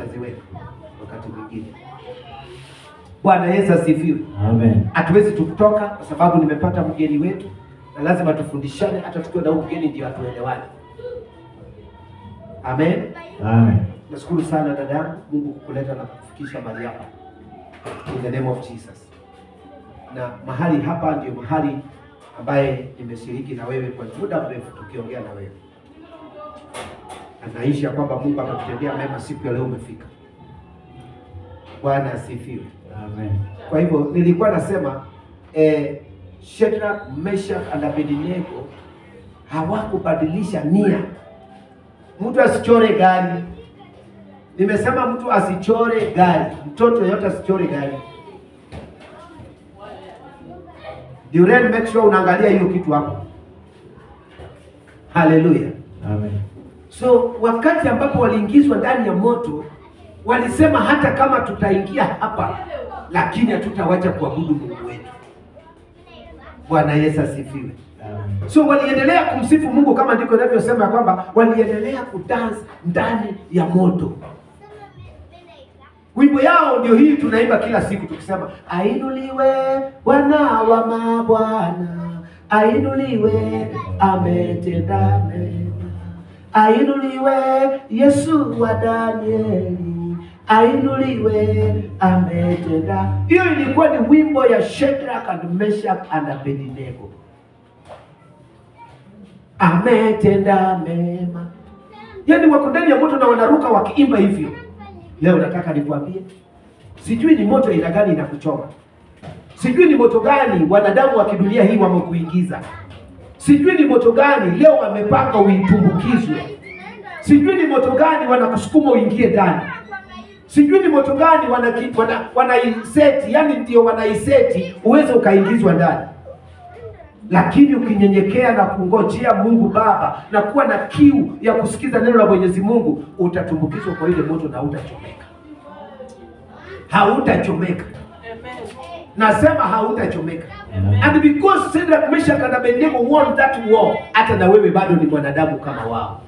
tutaziweka wakati mwingine. Bwana Yesu asifiwe. Amen. Hatuwezi tukutoka kwa sababu nimepata mgeni wetu, na lazima tufundishane hata tukiwa na mgeni ndio atuelewane. Amen. Amen. Nashukuru sana dada, Mungu kukuleta na kufikisha mahali hapa. In the name of Jesus. Na mahali hapa ndio mahali ambaye nimeshiriki na wewe kwa muda mrefu tukiongea na wewe. Anaishi kwamba Mungu ametutendea mema siku ya leo umefika. Bwana asifiwe. Amen. Kwa hivyo nilikuwa nasema Shadrach, Meshach na Abednego hawakubadilisha nia. Mtu asichore gari. Nimesema mtu asichore gari. Mtoto yote asichore gari. Duren, make sure unaangalia hiyo kitu hapo. Hallelujah. Amen. So wakati ambapo waliingizwa ndani ya moto, walisema hata kama tutaingia hapa, lakini hatutawacha kuabudu Mungu wetu. Bwana Yesu asifiwe. Amen. So waliendelea kumsifu Mungu kama ndiko ninavyosema kwamba waliendelea kudance ndani ya moto. Wimbo yao ndio hii tunaimba kila siku tukisema ainuliwe Bwana wa mabwana, ainuliwe ametenda mema, ainuliwe Yesu wa Danieli, ainuliwe ametenda. Hiyo ilikuwa ni wimbo ya Shadrach and Meshach and Abednego. Ametenda mema. Yaani wako ndani ya moto na wanaruka wakiimba hivyo. Leo nataka nikwambie, sijui ni moto ila gani inakuchoma. Sijui ni moto gani wanadamu wa kidunia hii wamekuingiza. Sijui ni moto gani leo wamepanga uitumbukizwe. Sijui ni moto gani wanakusukuma uingie ndani. Sijui ni moto gani wanaiseti, yani ndio wanaiseti uweze ukaingizwa ndani. Lakini ukinyenyekea na kungojea Mungu Baba na kuwa na kiu ya kusikiza neno la Mwenyezi Mungu, utatumbukizwa kwa ile moto na hautachomeka. Hautachomeka. Amen. Nasema hautachomeka. And because Shadrach, Meshach and Abednego won that war, hata na wewe bado ni mwanadamu kama wao.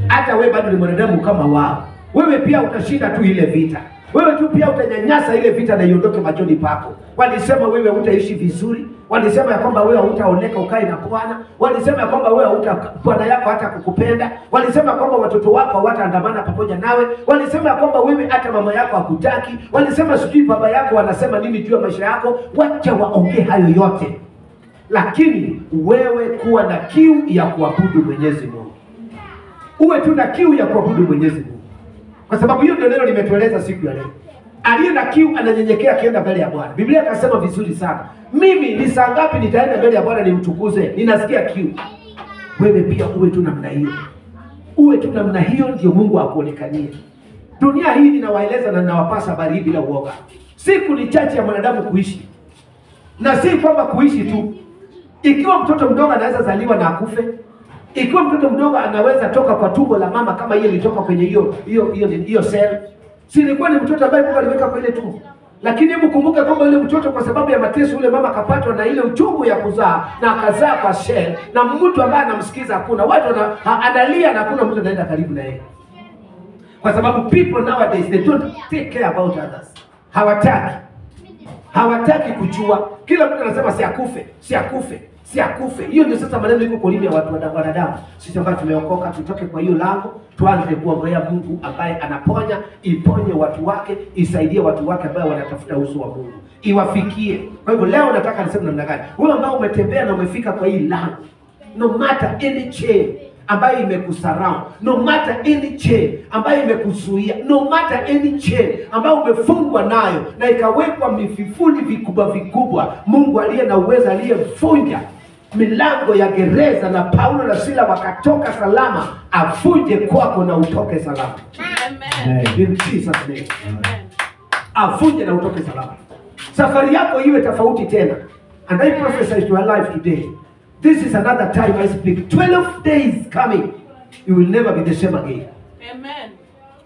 Hata wewe bado ni mwanadamu kama wao. Wewe pia utashinda tu ile vita. Wewe tu pia utanyanyasa ile vita na iondoke machoni pako. Walisema wewe hutaishi vizuri. Walisema ya kwamba wewe hutaoneka ukae na Bwana. Walisema ya kwamba wewe Bwana yako hata kukupenda. Walisema kwamba watoto wako hawataandamana pamoja nawe. Walisema ya kwamba wewe hata mama yako hakutaki. Walisema sijui baba yako wanasema nini juu ya maisha yako. Wacha waongee hayo yote. Lakini wewe kuwa na kiu ya kuabudu Mwenyezi Mungu. Uwe tu na kiu ya kuabudu Mwenyezi Mungu. Kwa sababu hiyo ndio neno limetueleza siku ya leo. Aliye na kiu ananyenyekea akienda mbele ya Bwana. Biblia inasema vizuri sana. Mimi ni saa ngapi nitaenda mbele ya Bwana nimtukuze? Ninasikia kiu. Wewe pia uwe tu namna hiyo. Uwe tu namna hiyo ndio Mungu akuonekanie. Dunia hii ninawaeleza na ninawapasa habari bila uoga. Siku ni chache ya mwanadamu kuishi. Na si kwamba kuishi tu. Ikiwa mtoto mdogo anaweza zaliwa na akufe, ikiwa mtoto mdogo anaweza toka kwa tumbo la mama kama yeye ilitoka kwenye hiyo cell. Si ilikuwa ni mtoto ambaye Mungu aliweka kwa ile tumbo. Lakini hebu kumbuka kwamba yule mtoto kwa sababu ya mateso yule mama akapatwa na ile uchungu ya kuzaa na akazaa kwa cell, na mtu ambaye anamsikiza hakuna. Watu analia na hakuna mtu anaenda karibu na yeye. Kwa sababu people nowadays they don't take care about others. Hawataki kujua. Kila mtu anasema si akufe, si akufe, si akufe. Hiyo ndio sasa maneno iko kwa lini ya watu wanadamu. Sisi ambao tumeokoka tutoke kwa hiyo lango, tuanze kuombea Mungu ambaye anaponya, iponye watu wake, isaidie watu wake ambao wanatafuta uso wa Mungu. Iwafikie. Kwa hivyo leo nataka niseme namna gani? Wewe ambao umetembea na umefika kwa hii lango, no matter any chain ambayo imekusarau, no matter any chain ambayo imekuzuia, no matter any chain ambayo umefungwa nayo na ikawekwa mififuli vikubwa, Mungu aliye na uwezo aliyefunja milango ya gereza na Paulo na Sila wakatoka salama, afunje kwako na utoke salama. Amen. In Jesus name. Amen. Afunje na utoke salama. Safari yako iwe tofauti tena. And I prophesy to your life today. This is another time I speak. 12 days coming. You will never be the same again. Amen.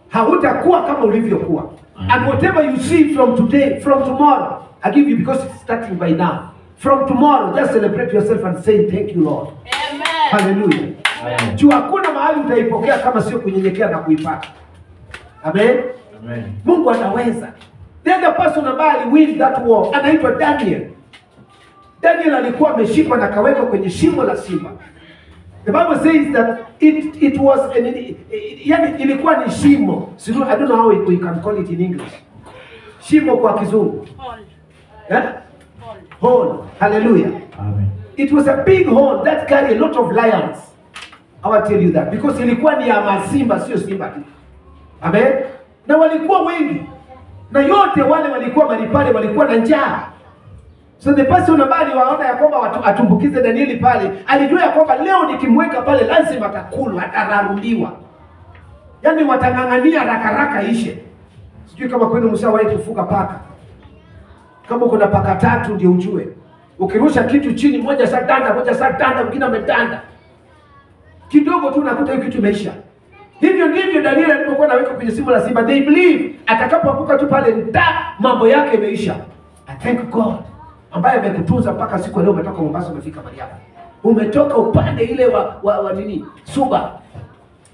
Hautakuwa kama ulivyokuwa. And whatever you see from today, from tomorrow, I give you because it's starting by now. From tomorrow, just celebrate yourself and say thank you, Lord. Amen. Hallelujah. Amen. Juu hakuna mahali utaipokea kama sio kunyenyekea na kuipata. Amen. Amen. Mungu anaweza. The other person ambaye aliwin that war anaitwa Daniel. Daniel alikuwa ameshikwa na kawekwa kwenye shimo la simba. The Bible says that it was yani ilikuwa ni shimo. I don't know how we can call it in English. Shimo kwa kizungu. Hole. Hole. Hallelujah. Amen. It was a big hole that carried a lot of lions. I will tell you that because ilikuwa ni ya masimba, sio simba tu. Amen. Na walikuwa wengi. Na yote wale walikuwa malipale walikuwa na njaa. So the person ambaye waona ya kwamba atumbukize Danieli pale, alijua ya kwamba leo nikimweka pale lazima atakulwa, atararuliwa. Yaani watangangania haraka ishe. Sijui kama kwenu mshawahi kufuka paka. Kama kuna paka 3 ndio ujue. Ukirusha kitu chini moja saa tanda, mwingine ametanda. Kidogo tu nakuta hiyo kitu imeisha. Hivyo ndivyo Danieli alipokuwa anaweka kwenye shimo la simba. They believe atakapoanguka tu pale mambo yake imeisha. I thank God ambaye amekutunza mpaka siku leo umetoka Mombasa umefika mahali hapa. Umetoka upande ile wa nini? Suba.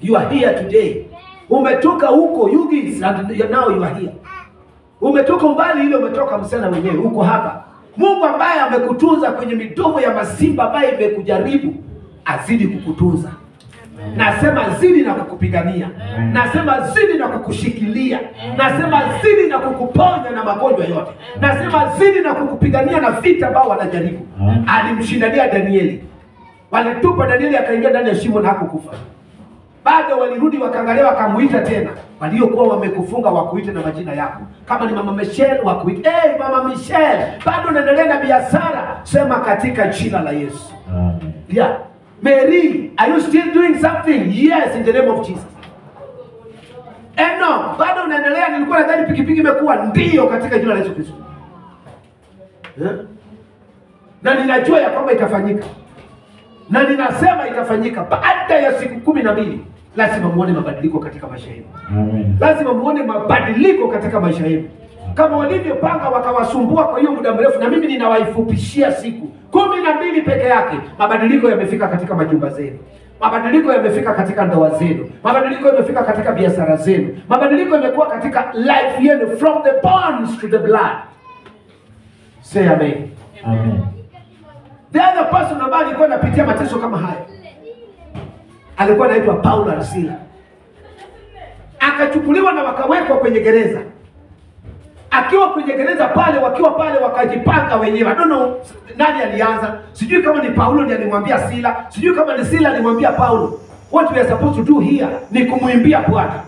You are here today. Umetoka huko Ugis and now you are here. Umetoka mbali ile umetoka Msela mwenyewe huko hapa. Mungu ambaye amekutunza kwenye midomo ya masimba ambaye imekujaribu azidi kukutunza. Nasema zidi na kukupigania. Nasema zidi na kukushikilia. Nasema zidi na kukuponya na magonjwa yote. Nasema zidi na kukupigania na vita ambao wanajaribu. Alimshindania Danieli. Walitupa Danieli akaingia ndani ya shimo na hakukufa. Bado walirudi wakaangalia wakamuita tena. Waliokuwa wamekufunga wakuite na majina yako. Kama ni Mama Michelle wakuite, "Hey Mama Michelle, bado unaendelea na biashara?" Sema katika jina la Yesu. Amen. Yeah. Mary, are you still doing something? Yes, in the name of Jesus. Enoch, bado unaendelea? Nilikuwa nadhani pikipiki imekuwa. Ndio, katika jina la Yesu Kristo. Na ninajua ya kwamba itafanyika. Na ninasema itafanyika. Baada ya siku 12 lazima muone mabadiliko katika maisha yenu. Amen. Lazima muone mabadiliko katika maisha yenu. Kama walivyopanga wakawasumbua kwa hiyo muda mrefu, na mimi ninawaifupishia siku 12 peke yake. Mabadiliko yamefika katika majumba zenu. Mabadiliko yamefika katika ndoa zenu. Mabadiliko yamefika katika biashara zenu. Mabadiliko yamekuwa katika life yenu from the bones to the blood. Say amen. Amen. The other person ambaye alikuwa anapitia mateso kama haya alikuwa anaitwa Paulo na Sila. Akachukuliwa na wakawekwa kwenye gereza. Akiwa kwenye gereza pale, wakiwa pale wakajipanga wenyewe. I don't know nani alianza. Sijui kama ni Paulo ndiye alimwambia Sila, sijui kama ni Sila alimwambia Paulo. What we are supposed to do here ni kumuimbia Bwana.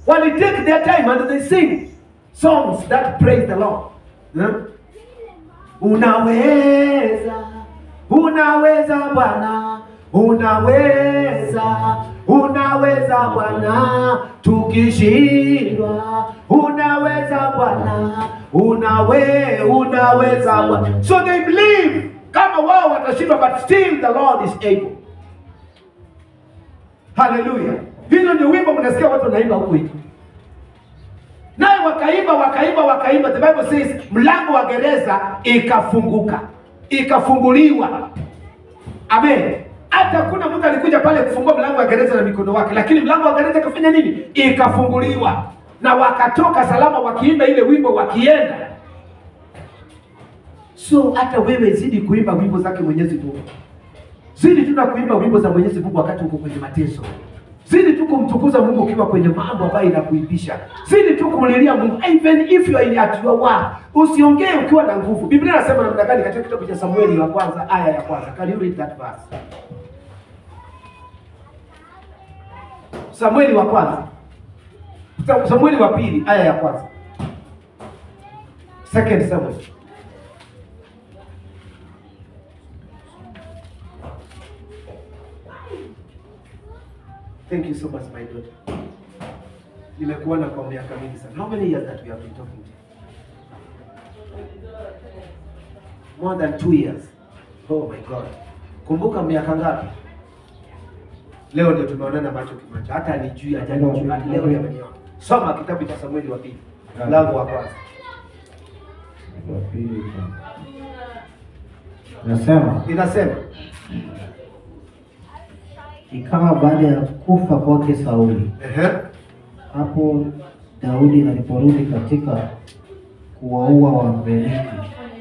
Wali take their time and they sing songs that praise the Lord. Unaweza, unaweza Bwana, unaweza, unaweza Bwana, tukishindwa, unaweza Bwana, unaweza Bwana. So they believe kama wao watashindwa, but still the Lord is able. Hallelujah. Hilo ndio wimbo mnasikia watu wanaimba huko hivi. Naye wakaimba. The Bible says mlango wa gereza ikafunguka, ikafunguliwa. Amen. Hata kuna mtu alikuja pale kufungua mlango wa gereza na mikono wake, lakini mlango wa gereza ikafanya nini? Ikafunguliwa. Na wakatoka salama wakiimba ile wimbo wakienda. So hata wewe zidi kuimba wimbo zake Mwenyezi Mungu. Zidi tu na kuimba wimbo za Mwenyezi Mungu wakati uko kwenye mateso. Zidi tu kumtukuza Mungu ukiwa kwenye mambo ambayo inakuibisha. Zidi tu kumlilia Mungu even if you are at your work. Usiongee ukiwa na nguvu. Biblia inasema namna gani katika kitabu cha Samueli wa kwanza aya ya kwanza? Can you read that verse? Samueli wa kwanza. Samueli wa pili aya ya kwanza. Second Samuel. Thank you so much, my daughter. Nimekuona kwa miaka mingi sana. How many years that we have been talking to you? More than 2 years. Oh my God. Kumbuka miaka ngapi? Leo ndio tumeonana macho kimacho. Hata alijui ajanijui. Leo ndio ameniona. Soma kitabu cha Samueli wa pili. Mlango wa kwanza. Inasema ikawa baada ya kufa kwake Sauli, hapo Daudi aliporudi katika kuwaua Waamaleki.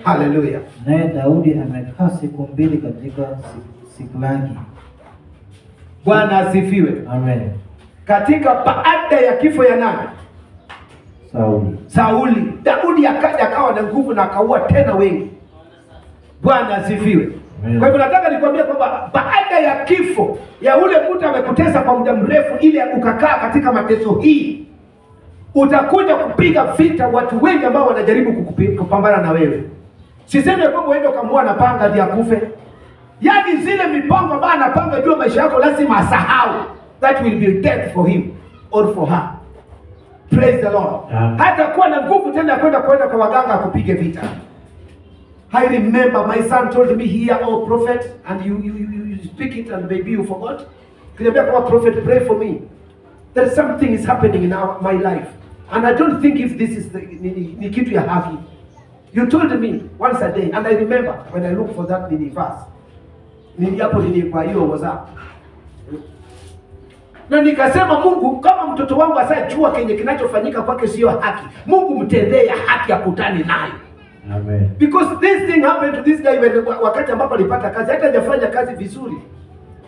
Haleluya. Naye Daudi amekaa siku 2 katika Siklagi. Bwana asifiwe. Amen. Katika baada ya kifo ya nani? Sauli. Daudi akaja akawa na nguvu na akaua tena wengi. Bwana asifiwe. Kwa hivyo nataka nikwambie kwamba baada ya kifo ya ule mtu amekutesa kwa muda mrefu, ili ukakaa katika mateso hii, utakuja kupiga vita watu wengi ambao wanajaribu kupambana na wewe. Siseme kwamba uende ukamua na panga ndio akufe. Yaani zile mipango ambayo anapanga juu maisha yako lazima asahau. That will be death for him or for her. Praise the Lord. Hata kuwa na nguvu tena kwenda kwa waganga akupige vita. I remember my son told me here, oh prophet, and you speak it and maybe you forgot. Kiniambia kama prophet, pray for me. There's something is happening in my life. And I don't think if this is the ni kitu ya haki. You told me once a day, and I remember when I look for that verse. Hapo kwa hiyo WhatsApp. Na nikasema Mungu, kama mtoto wangu asajua kenye kinachofanyika kwake sio haki, Mungu mtendee haki akutane nayo. Amen. Because this thing happened to this guy wakati ambapo alipata kazi, hata hajafanya kazi vizuri.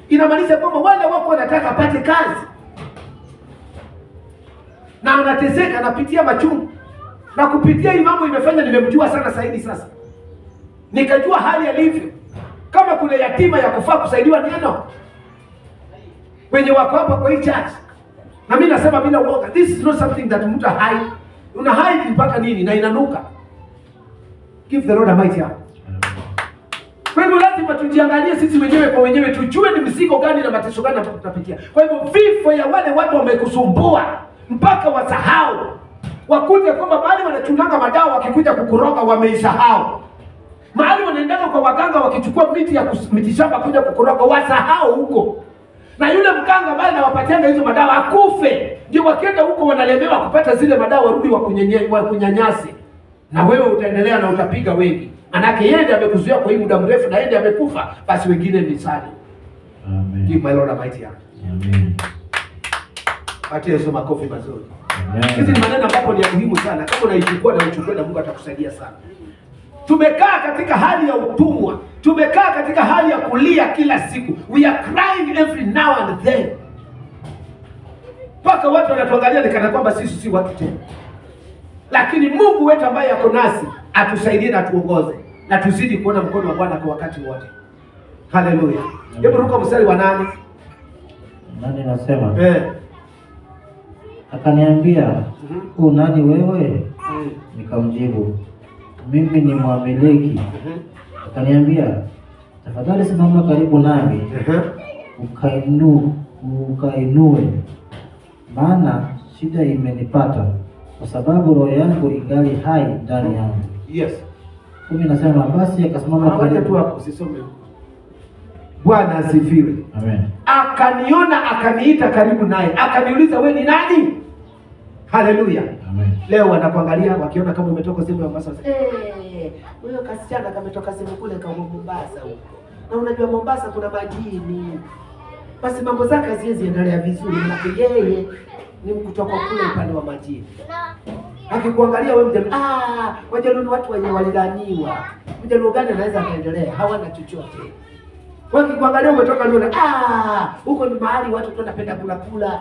Inamaanisha kwamba wale wako wanataka apate kazi. Na anateseka, anapitia machungu. Na kupitia hii mambo imefanya nimemjua sana zaidi sasa. Nikajua hali alivyo. Kama kuna yatima ya kufaa kusaidiwa neno. Wenye wako hapa kwa hii church. Na mimi nasema bila uoga, this is not something that mtu hide. Una hide mpaka nini na inanuka. Give the Lord a mighty hand. Kwa hivyo lazima tujiangalie sisi wenyewe kwa wenyewe, tujue ni mzigo gani na mateso gani tunapitia. Kwa hivyo vifo ya wale watu wamekusumbua mpaka wasahau. Wakuje kwamba mahali wanachunanga madawa wakikuja kukuroga wameisahau. Mahali wanaendanga kwa waganga wakichukua miti shamba kuja kukuroga wasahau huko. Na yule mganga ambaye anawapatianga hizo madawa akufe. Ndio wakienda huko wanalemewa kupata zile madawa warudi wa kunyanyasi. Na wewe utaendelea na utapiga wengi. Manake yeye ndiye amekuzuia kwa hii muda mrefu na yeye ndiye amekufa, basi wengine ni sali. Amen. Give my Lord a mighty hand. Amen. Patia Yesu makofi mazuri. Amen. Hizi ni maneno ambapo ni ya muhimu sana. Kama unaichukua na uchukue na Mungu atakusaidia sana. Tumekaa katika hali ya utumwa. Tumekaa katika hali ya kulia kila siku. We are crying every now and then. Paka watu wanatuangalia ni kana kwamba sisi si watu tena. Lakini Mungu wetu ambaye yako nasi atusaidie na atuongoze na tuzidi kuona mkono wa Bwana kwa wakati wote. Haleluya. Hebu ruka mstari wa 8. Nani nasema? Akaniambia, nani wewe? Nikamjibu, mimi ni Mwamaleki. Akaniambia, tafadhali simama karibu nami. Ukainue. Maana shida imenipata, kwa sababu roho yangu ingali hai ndani yangu. Yes. Mimi nasema basi akasimama karibu tu hapo, usisome. Bwana asifiwe. Amen. Akaniona, akaniita karibu naye. Akaniuliza, wewe ni nani? Haleluya. Amen. Leo wanakuangalia wakiona kama umetoka sehemu ya Mombasa. Wewe kasichana kametoka sehemu kule kama Mombasa huko. Na unajua Mombasa kuna majini. Basi mambo zake haziwezi endelea vizuri, maana yeye ni kutoka kule upande wa majini. Akikuangalia wewe mjaluo, wajaluo ni watu wenye walidaniwa. Mjaluo gani anaweza kuendelea? Hawana chochote. Wakikuangalia umetoka leo, huko ni mahali watu tunapenda kula.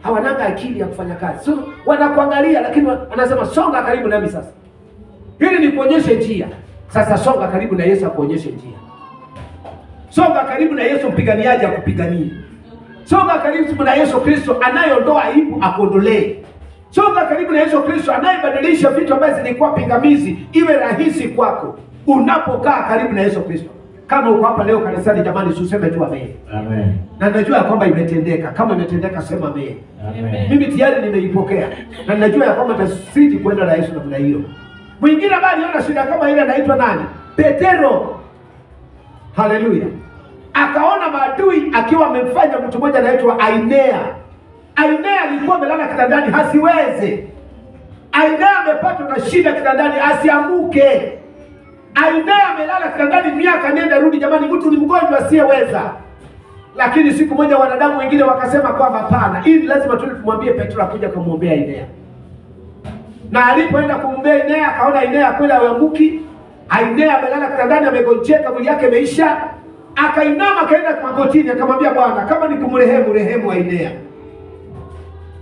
Hawananga akili ya kufanya kazi. So wanakuangalia lakini anasema songa karibu nami sasa. Hili ni kuonyesha njia. Sasa songa karibu na Yesu akuonyeshe njia. Songa karibu na Yesu mpiganiaji akupiganie. Songa karibu na Yesu Kristo anayeondoa aibu akuondolee. Songa karibu na Yesu Kristo anayebadilisha vitu ambavyo zilikuwa pingamizi iwe rahisi kwako unapokaa karibu na Yesu Kristo. Kama uko hapa leo kanisani, jamani, useme tu amen. Amen. Na najua kwamba imetendeka. Kama imetendeka sema amen. Amen. Mimi tayari nimeipokea. Na najua ya kwamba tasiti kwenda na Yesu namna hiyo. Mwingine ambaye aliona shida kama ile anaitwa nani? Petero. Haleluya. Akaona maadui akiwa amemfanya mtu mmoja anaitwa Ainea. Ainea alikuwa amelala kitandani hasiweze. Ainea amepatwa na shida kitandani asiamuke. Ainea amelala kitandani miaka nenda rudi, jamani, mtu ni mgonjwa asiyeweza. Lakini siku moja wanadamu wengine wakasema kwamba hapana, hii lazima tumwambie Petro akuja kumwombea Ainea. Na alipoenda kumwombea Ainea, akaona Ainea kweli haanguki. Ainea amelala kitandani, amegonjeka, mwili yake imeisha. Akainama akaenda magotini, akamwambia Bwana, kama ni kumrehemu, rehemu Ainea.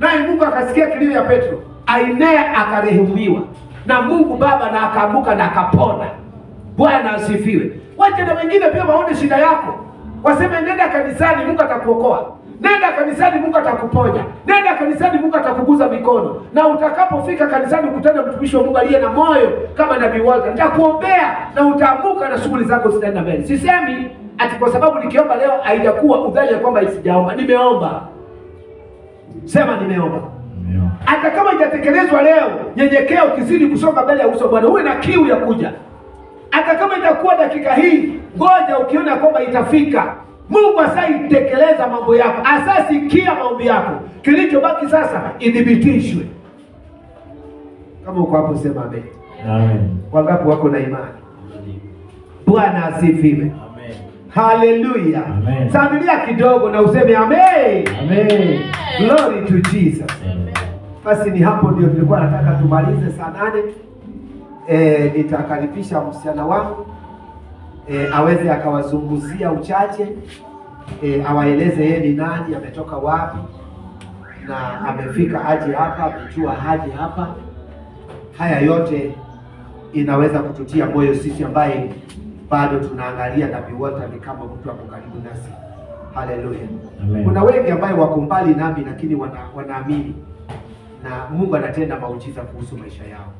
Naye Mungu akasikia kilio ya Petro. Ainea akarehemiwa na Mungu Baba, na akaamka na akapona. Bwana asifiwe. Wacha na wengine pia waone shida yako. Waseme nenda kanisani Mungu atakuokoa. Nenda kanisani Mungu atakuponya. Nenda kanisani Mungu atakuguza mikono. Na utakapofika kanisani ukutane mtumishi wa Mungu aliye na moyo kama Nabii Walter, nitakuombea na utaamuka na shughuli zako zitaenda mbele. Sisemi ati kwa sababu nikiomba leo haijakuwa udhani ya kwamba sijaomba. Nimeomba. Sema nimeomba. Hata kama haijatekelezwa leo, nyenyekea ukizidi kusonga mbele ya uso Bwana. Uwe na kiu ya kuja. Hata kama itakuwa dakika hii, ngoja ukiona kwamba itafika. Mungu asaitekeleza mambo yako, asasikia maombi yako. Kilichobaki sasa idhibitishwe. Kama uko hapo sema amen. Amen. Wangapi wako na imani? Bwana asifiwe. Amen. Hallelujah. Amen. Sadilia kidogo na useme amen. Amen. Glory to Jesus. Amen. Basi ni hapo ndio nilikuwa nataka tumalize saa 8. Nitakaribisha msichana wangu aweze akawazunguzia uchache, awaeleze yeye ni nani, ametoka wapi na amefika aje hapa, amejua haje hapa. Haya yote inaweza kututia moyo sisi ambaye bado tunaangalia Nabii Walter ni kama mtu ako karibu nasi. Hallelujah. Kuna wengi ambao wako mbali nami lakini wanaamini na Mungu anatenda muujiza kuhusu maisha yao.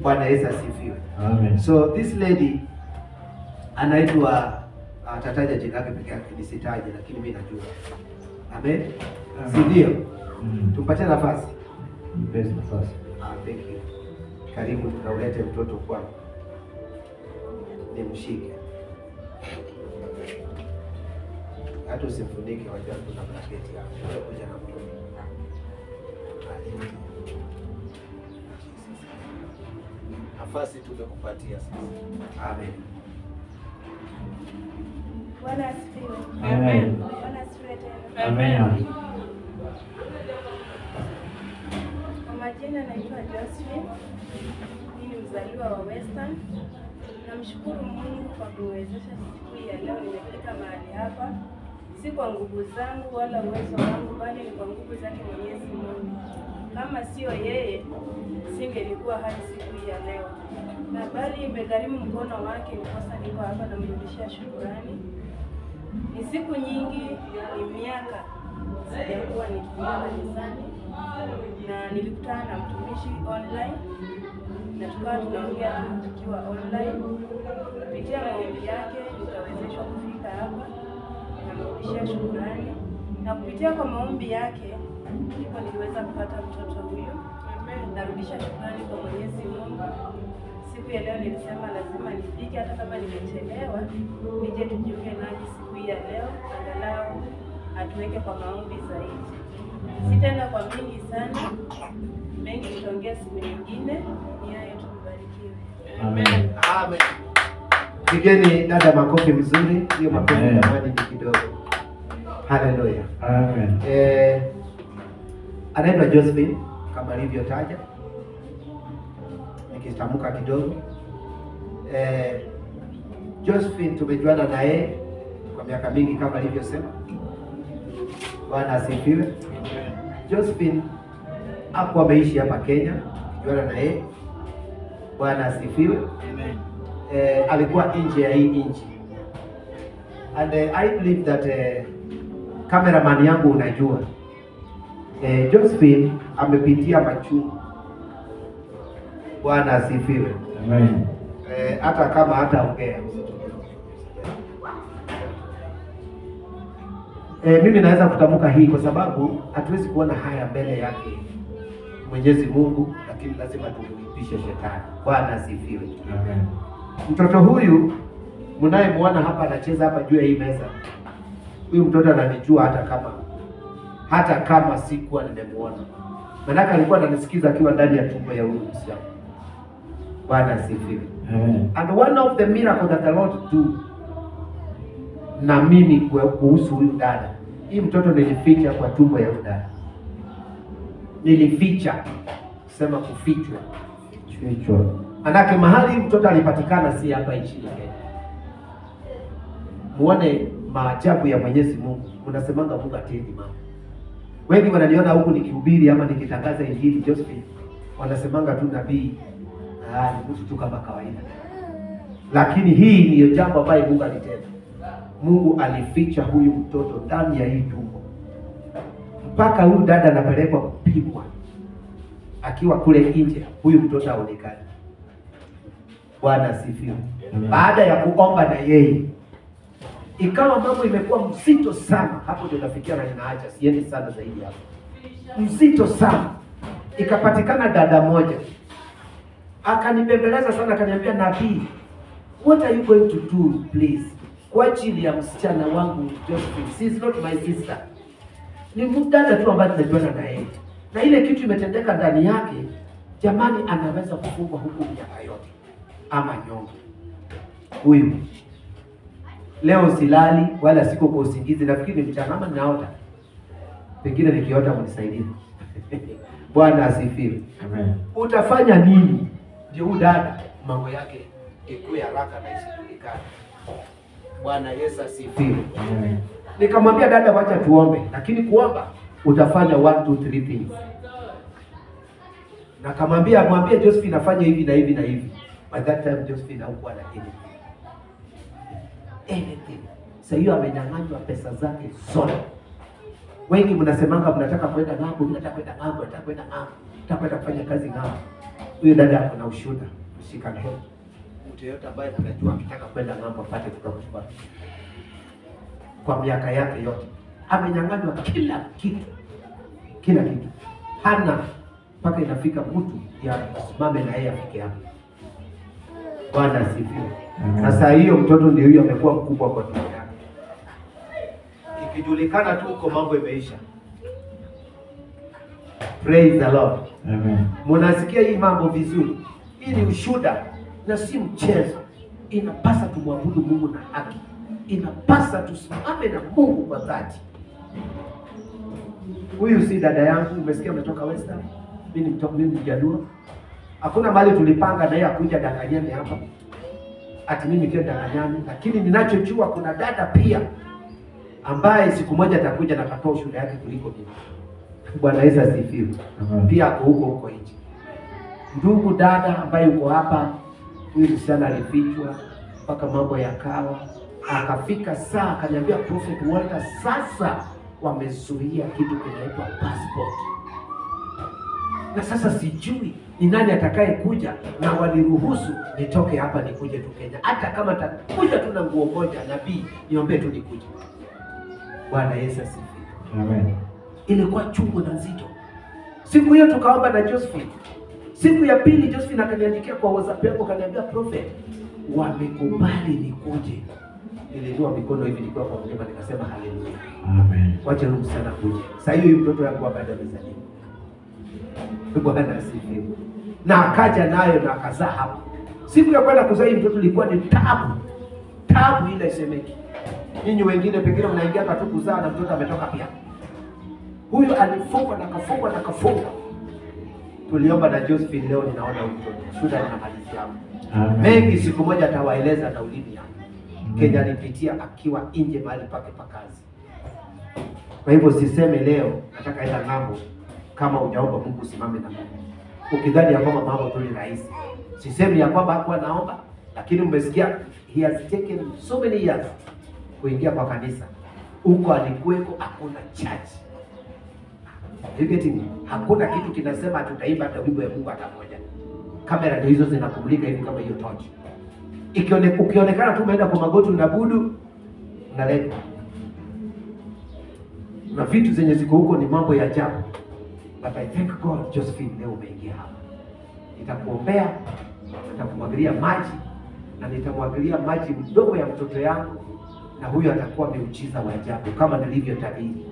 Bwana Yesu asifiwe. Amen. So this lady anaitwa atataja jina lake pekee yake nisitaje, lakini mimi najua. Amen. Si ndio? Tumpatie nafasi. Mpeni nafasi. Thank you. Karibu tunaulete mtoto kwangu. Nimshike. Hata usifunike, wajua kuna blanketi hapo. Kuja na mtoto. Nafasi tumekupatia sasa. Amen. Bwana asifiwe. Amen. Bwana asifiwe tena. Amen. Kwa majina naitwa Josephine. Mimi ni mzaliwa wa Western. Namshukuru Mungu kwa kuwezesha siku hii ya leo nimefika mahali hapa. Si kwa nguvu zangu wala uwezo wangu, bali ni kwa nguvu zake Mwenyezi Mungu. Kama sio yeye, singelikuwa hadi siku hii ya leo. Na bali imegharimu mkono wake nikosa niko hapa na mrudishia shukrani. Ni siku nyingi, ni miaka sijakuwa nikienda kanisani, na nilikutana na mtumishi online na tukawa tunaongea tukiwa online. Kupitia maombi yake nikawezeshwa kufika hapa na mrudishia shukrani, na kupitia kwa maombi yake ndipo niliweza kupata mtoto huyu. Narudisha shukrani kwa Mwenyezi Mungu. Siku ya leo nilisema lazima nifike, hata kama nimechelewa nije tujiunge nanyi siku hii ya leo, angalau atuweke kwa maombi zaidi. Sitaenda kwa mingi sana, mengi tutaongea siku nyingine. Nia yetu tubarikiwe. Amen. Amen. Pigeni dada makofi mzuri, hiyo makofi jamani ni kidogo. Hallelujah. Amen. Anaitwa Josephine kama alivyotaja. Nikitamka kidogo. Josephine tumejuana na yeye kwa miaka mingi kama alivyosema. Bwana asifiwe. Josephine hapo ameishi hapa Kenya, tumejuana na yeye. Bwana asifiwe. Amen. Alikuwa nje ya hii nchi. And I believe that cameraman yangu unajua. Josephine amepitia machungu. Bwana asifiwe. Amen. Hata kama hataongea. Mimi naweza kutamka hii kwa sababu hatuwezi kuona haya mbele yake Mwenyezi Mungu, lakini lazima tumlipishe shetani. Bwana asifiwe. Amen. Mtoto huyu mnayemwona hapa anacheza hapa juu ya hii meza. Huyu mtoto ananijua hata kama sikuwa nimemuona. Maana alikuwa ananisikiza akiwa ndani ya tumbo ya huyu msichana. Bwana asifiwe. Amen. And one of the miracles that the Lord do na mimi kuhusu huyu dada. Hii mtoto nilificha kwa tumbo ya huyu dada, nilificha, sema kufichwa. Manake mahali mtoto alipatikana si hapa nchini Kenya. Muone maajabu ya Mwenyezi Mungu. Unasemanga Mungu atendi mambo. Wengi wananiona huku nikihubiri ama nikitangaza injili Josephine, wanasemanga tu nabii ni mtu tu kama kawaida. Lakini hii ndiyo jambo ambayo Mungu alitenda. Mungu alificha huyu mtoto ndani ya hii tumbo. Mpaka huyu dada anapelekwa kupimwa. Akiwa kule nje, huyu mtoto haonekani. Bwana asifiwe. Baada ya kuomba na yeye, ikawa mambo imekuwa mzito sana. Hapo ndio nafikia na ninaacha, siendi sana zaidi hapo. Mzito sana. Ikapatikana dada moja, akanibembeleza sana, akaniambia, nabii, what are you going to do please, kwa ajili ya msichana wangu Josephine? She is not my sister. Ni mdada tu ambaye tunajuana na yeye. Na ile kitu imetendeka ndani yake, jamani, anaweza kufungwa huku miaka yote ama nyongo. Huyu leo silali wala siko kwa usingizi, nafikiri ni mchana ama ninaota. Pengine nikiota mnisaidie. Bwana asifiwe. Amen. Utafanya nini ndio huyu dada mambo yake ikuwe haraka na isijulikane? Bwana Yesu asifiwe. Amen. Nikamwambia dada, wacha tuombe, lakini kuomba utafanya 1 2 3 things. Na kamwambia mwambie Josephine afanye hivi na hivi na hivi. By that time Josephine hakuwa na anything. Sasa hiyo amenyang'anywa pesa zake zote. Wengi mnasemanga mnataka kwenda ng'ambo, mnataka kwenda ng'ambo, mnataka kwenda ng'ambo, mnataka kwenda kufanya kazi ng'ambo. Huyo dada ako na ushuhuda, mshika leo. Mtu yeyote ambaye anajua akitaka kwenda ng'ambo apate kutoka kwa miaka yake yote. Amenyang'anywa kila kitu. Kila kitu. Hana mpaka inafika mtu ya asimame na yeye afike hapo. Bwana asifiwe. Sasa hiyo mtoto ndio huyo amekuwa mkubwa kwa dunia yake. Ikijulikana tu uko mambo imeisha. Praise the Lord. Amen. Mnasikia hii mambo vizuri. Hii ni ushuhuda na si mchezo. Inapasa tumwabudu Mungu na haki. Inapasa tusimame na Mungu kwa dhati. Huyu si dada yangu, umesikia umetoka Western. Mimi Mjaluo. Hakuna mahali tulipanga na yeye akuja Danganyani hapa. Ati mimi kia Danganyani, lakini ninachojua kuna dada pia ambaye siku moja atakuja na katoa ushuhuda yake kuliko mimi. Bwana Yesu asifiwe. Pia ako huko nje. Ndugu dada ambaye uko hapa, huyu msichana alifichwa mpaka mambo yakawa, akafika saa akaniambia Prophet Walter, sasa wamezuia kitu kinaitwa passport. Na sasa sijui ni nani atakaye kuja, na waliruhusu nitoke hapa nikuje tu Kenya. Hata kama takuja tu na nguo moja, nabii niombe tu nikuje. Bwana Yesu asifiwe. Amen. Ilikuwa chungu na nzito. Siku hiyo tukaomba na Josephine. Siku ya pili Josephine akaniandikia kwa WhatsApp yangu, akaniambia Prophet, wamekubali nikuje. Niliinua mikono hivi nikiwa kwa mlima, nikasema haleluya. Amen. Wacha Mungu sana kuje. Sasa hiyo mtoto yangu baada ya mzaliwa. Bwana asifiwe. Na akaja nayo na akazaa hapo. Siku ya kwenda kuzaa hii mtoto ilikuwa ni taabu. Taabu ile semeki. Ninyi wengine pengine mnaingia tu kuzaa na mtoto ametoka pia. Huyu alifungwa na kafungwa na kafungwa. Tuliomba na Josephine, leo ninaona mtoto. Shuhuda inamalizia hapo. Amen. Mengi siku moja atawaeleza na ulimi hapo. Kenya alipitia akiwa nje mahali pake pa kazi. Kwa hivyo siseme leo nataka enda ng'ambo kama hujaomba Mungu usimame na Mungu. Ukidhani ya kwamba mambo tu ni rahisi. Sisemi ya kwamba hakuwa naomba, lakini umesikia he has taken so many years kuingia kwa kanisa. Huko alikuweko hakuna church. You getting me? Hakuna kitu kinasema tutaimba hata wimbo ya Mungu hata moja. Kamera ndio hizo zinakumulika hivi kama hiyo torch. Ukionekana tu umeenda kwa magoti unabudu, unaleta. Na vitu zenye ziko huko ni mambo ya ajabu. But I thank God, Josephine, leo umeingia hapa. Nitakuombea, nitakumwagilia maji, na nitamwagilia maji mdogo ya mtoto yangu, na huyo atakuwa miujiza wa ajabu kama nilivyotabiri.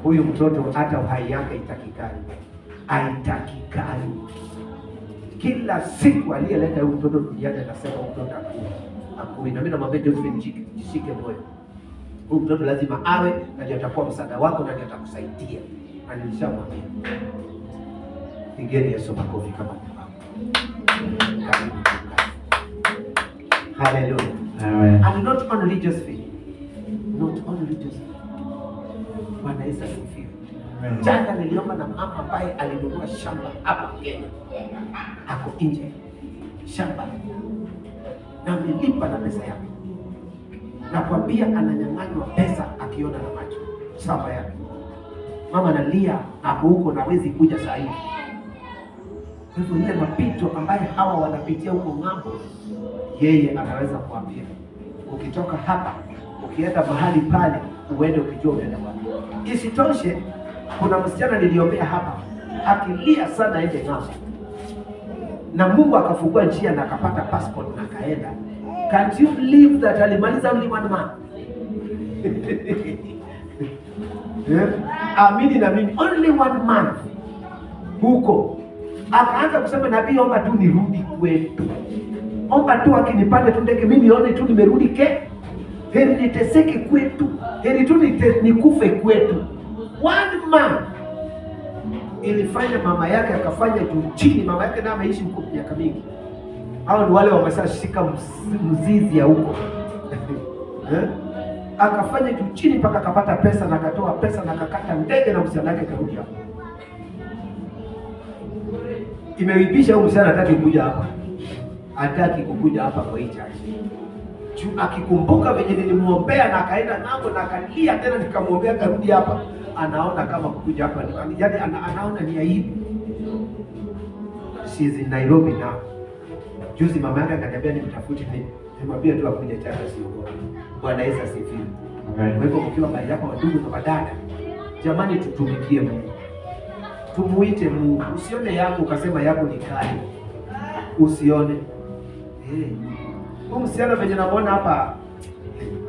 Huyu mtoto hata uhai yake itakikani. Haitakikani. Kila siku aliyeleta huyu mtoto duniani anasema huyu mtoto atakufa. akui. Na mimi namwambia Josephine, jishike moyo. Huyu mtoto lazima awe na ndiye atakuwa msaada wako na ndiye atakusaidia. Na nilishamwambia. Pigeni Yesu makofi kama hallelujah. Amen. And not only Josephine. Not only Josephine. Bwana Yesu asifiwe. Jana niliomba na mama ambaye alinunua shamba hapa Kenya. Ako nje. Shamba. Na amelipa na pesa yake. Nakwambia ananyang'anywa pesa akiona na macho. Shamba yake. Mama analia hapo huko na hawezi kuja saa hii. Kwa hivyo ile mapito ambaye hawa wanapitia huko ng'ambo, yeye anaweza kuambia. Ukitoka hapa, ukienda mahali pale, uende ukijua unaenda wapi. Isitoshe, kuna msichana niliombea hapa, akilia sana aende ng'ambo. Na Mungu akafungua njia na akapata passport na akaenda. Can't you believe that alimaliza only 1 month? Amini na mimi, only 1 month. Huko. Akaanza kusema nabii, omba tu nirudi kwetu. Omba tu akinipande tu ndege mimi nione tu nimerudi heri niteseke kwetu. Heri tu nikufe kwetu. 1 month. Ilifanya mama yake akafanya juu chini. Mama yake na ameishi huko miaka mingi. Hao ni wale wameshashika mzizi ya huko. Akafanya juu chini mpaka akapata pesa na akatoa pesa na akakata ndege na msichana wake karudi hapo. Imeibisha huyu msichana hataki kuja hapa. Hataki kukuja hapa kwa hii church. Akikumbuka venye nilimuombea na akaenda nako na akalia tena nikamwombea karudi hapa, anaona kama kukuja hapa yaani anaona ni aibu. She is in Nairobi now. Juzi mama yake akaniambia nimtafute nini. Nimwambia tu akuje church siogope. Bwana Yesu asifiwe. Kwa hivyo mkiwa mahali hapa wadugu na madada, jamani tutumikie Mungu. Tumuite Mungu. Usione yako ukasema yako ni kali. Usione. Huyu msichana venye namuona hapa,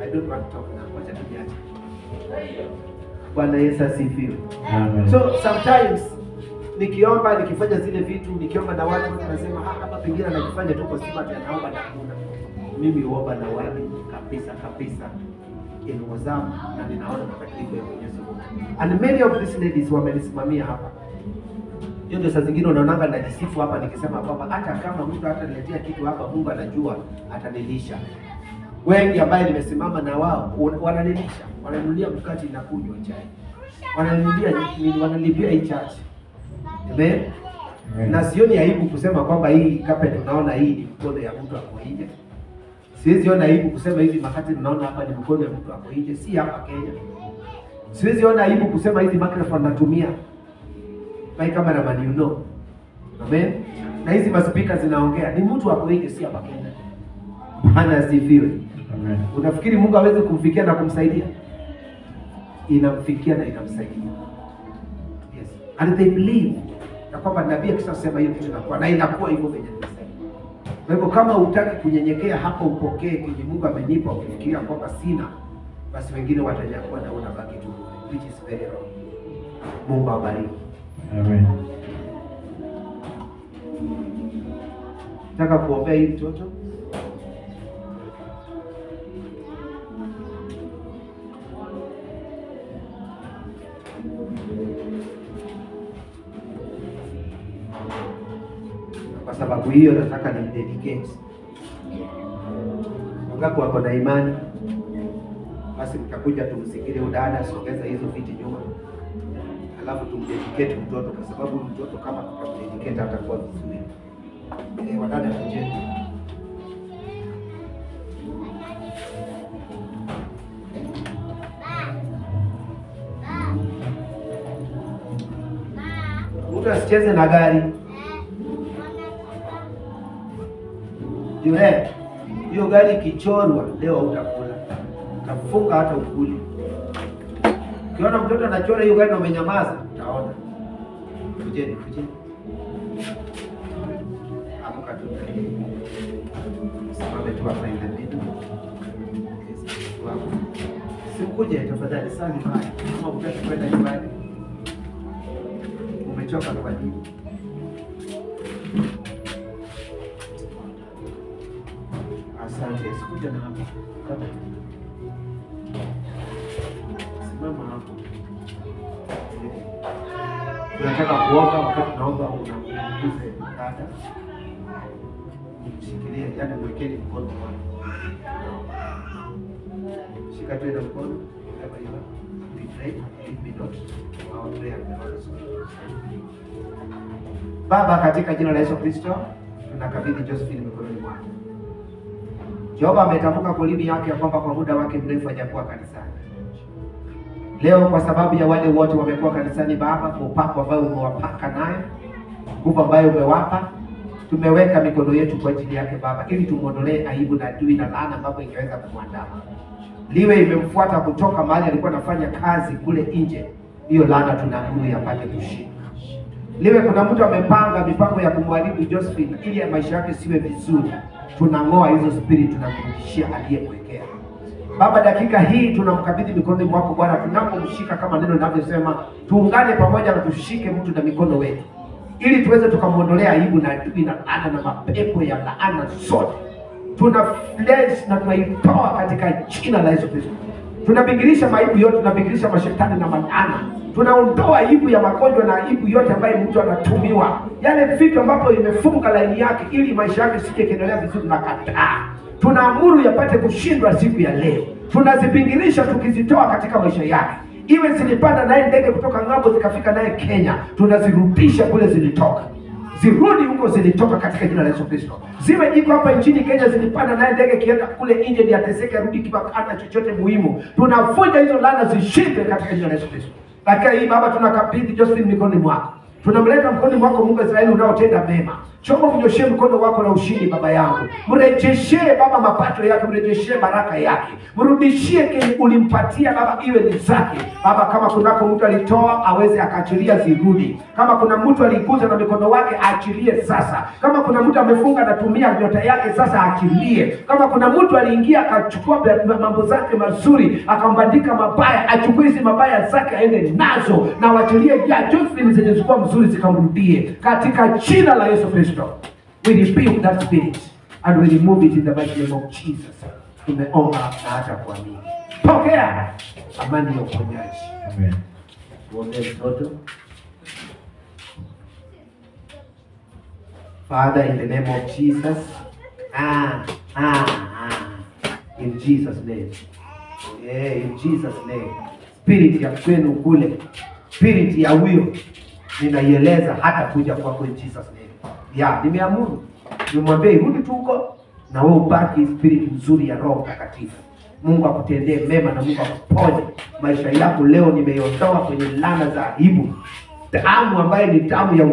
I don't want to talk now. Wacha tujiache. Bwana Yesu asifiwe. Amen. So sometimes nikiomba, nikifanya zile vitu, nikiomba na watu wanasema hapa pengine anajifanya tu kwa sababu anaomba na kuna. Mimi huomba na watu kabisa in WhatsApp na ninaona mabadiliko ya Mwenyezi Mungu. And many of these ladies wamenisimamia hapa. Hiyo ndio saa zingine unaonanga najisifu hapa nikisema kwamba hata kama mtu hataniletea kitu hapa, Mungu anajua atanilisha. Wengi ambaye nimesimama na wao wananilisha, wananunulia mkate na kunywa chai. Wanalipia hii church. Amen. Na sioni aibu kusema kwamba hii carpet tunaona hii ni mkono ya mtu ako nje. Siwezi ona aibu kusema hizi makati tunaona hapa ni mkono ya mtu ako nje, si hapa Kenya. Siwezi ona aibu kusema hizi microphone natumia. My cameraman, you know. Amen. Na hizi maspika zinaongea ni mtu wako nje, si hapa Kenya. Bwana asifiwe. Amen. Unafikiri Mungu hawezi kumfikia na kumsaidia? Inamfikia na inamsaidia. Yes. And they believe na kwamba nabii akisema hiyo kitu inakuwa na inakuwa hivyo venye nimesema. Kwa hivyo kama hutaki kunyenyekea hapo, upokee kile Mungu amenipa, ukifikiria kwamba sina, basi wengine watanyakua na unabaki tu, which is very wrong. Mungu awabariki. Amen. Nataka kuombea hii mtoto. Kwa sababu hiyo nataka nimdedicate. Wangapi wako na imani? Basi mtakuja tumsikilize udada, sogeza hizo viti nyuma. Alafu tumdedicate mtoto, kwa sababu mtoto kama tutamdedicate atakuwa vizuri. Wadada kujeni. Mtu asicheze na gari. Yule, hiyo gari ikichorwa leo utakula. Utafunga hata ukuli. Ukiona mtoto anachora hiyo gari na umenyamaza, utaona. Kujeni. Amka tu. Simame tu hapa ile vitu. Sikuje tafadhali sana mbaya. Kama unataka kwenda nyumbani. Umechoka kwa nini? Asante Yesu. kuja na hapa. Simama hapo. Tunataka kuomba, wakati tunaomba unamuulize dada. Mshikilie, yani mwekeni mkono wako. Shika tena mkono kama hiyo. We pray, if we not, our prayer will not be. Baba, katika jina la Yesu Kristo, tunakabidhi Josephine mikononi mwako. Jehova ametamka kwa ulimi yake ya kwamba kwa muda wake mrefu hajakuwa kanisani. Leo kwa sababu ya wale wote wamekuwa kanisani Baba, kwa upako ambao umewapaka nayo, nguvu ambayo umewapa, tumeweka mikono yetu kwa ajili yake Baba, ili tumuondolee aibu na adui na laana ambayo ingeweza kumwandama. Liwe imemfuata kutoka mahali alikuwa anafanya kazi kule nje, hiyo laana tunaamuru yapate kushinda. Liwe kuna mtu amepanga mipango ya kumharibu Josephine ili maisha yake siwe vizuri, tunang'oa hizo spirit, tunamrudishia aliyemwekea. Baba, dakika hii tunamkabidhi mikononi mwako Bwana, tunapomshika kama neno linavyosema, tuungane pamoja na tushike mtu na mikono wetu, ili tuweze tukamuondolea aibu na adui na laana na mapepo ya laana zote. Tuna flesh na tunaitoa katika jina la Yesu Kristo. Tunabingirisha maibu yote, tunabingirisha mashetani na malaana. Tunaondoa aibu ya magonjwa na aibu yote ambayo mtu anatumiwa. Yale vitu ambapo imefunga laini yake ili maisha yake sije kiendelea vizuri na kataa. Tunaamuru yapate kushindwa siku ya leo. Tunazibingirisha tukizitoa katika maisha yake. Iwe zilipanda naye ndege kutoka ng'ambo zikafika naye Kenya, tunazirudisha kule zilitoka. Zirudi huko zilitoka katika jina la Yesu Kristo. Ziwe iko hapa nchini Kenya, zilipanda naye ndege kienda kule nje ndio ateseke rudi kibakana chochote muhimu. Tunavunja hizo laana zishindwe katika jina la Yesu Kristo. Lakini hii Baba, tunakabidhi Josephine mikononi mwako. Tunamleta mkononi mwako Mungu wa Israeli unaotenda mema. Chombo mnyoshie mkono wako na ushindi Baba yangu. Mrejeshie Baba mapato yake, mrejeshie baraka yake. Mrudishie kile ulimpatia Baba iwe ni zake. Baba, kama kunako mtu alitoa aweze akaachilia zirudi. Kama kuna mtu alikuza na mikono wake aachilie sasa. Kama kuna mtu amefunga na tumia nyota yake sasa aachilie. Kama kuna mtu aliingia akachukua mambo zake mazuri akambandika mabaya, achukue hizo mabaya zake aende nazo na waachilie ya Josephine zenye zilikuwa mzuri zikamrudie katika jina la Yesu Kristo. We rebuke that spirit and we remove it in the mighty name of Jesus. Tumeomba na hata kuamini. Pokea amani ya uponyaji. Amen. Tuombe mtoto. Father, in the name of Jesus. In Jesus' name. Yeah, in Jesus' name. Spirit ya kwenu kule, spirit ya huyo ninaieleza hata kuja kwako in Jesus' name. Ya, nimeamuru. Nimwambie irudi tu huko na wewe ubaki spirit nzuri ya Roho Mtakatifu. Mungu akutendee mema na Mungu akuponye maisha yako leo. Nimeiondoa kwenye laana za aibu. Damu ambayo ni damu ya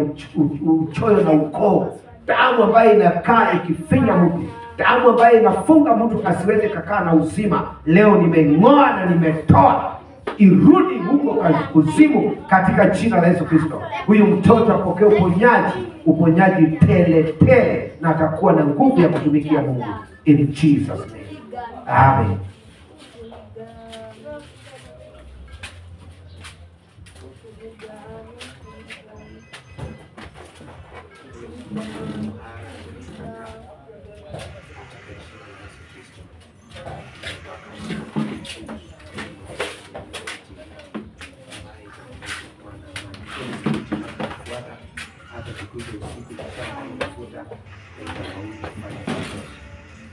uchoyo na ukoo. Damu ambayo inakaa ikifinya mtu. Damu ambayo inafunga mtu asiweze kukaa na uzima. Leo nimeing'oa na nimetoa. Irudi huko kuzimu katika jina la Yesu Kristo. Huyu mtoto apokee uponyaji tele tele na atakuwa na nguvu ya kutumikia Mungu in Jesus name. Amen.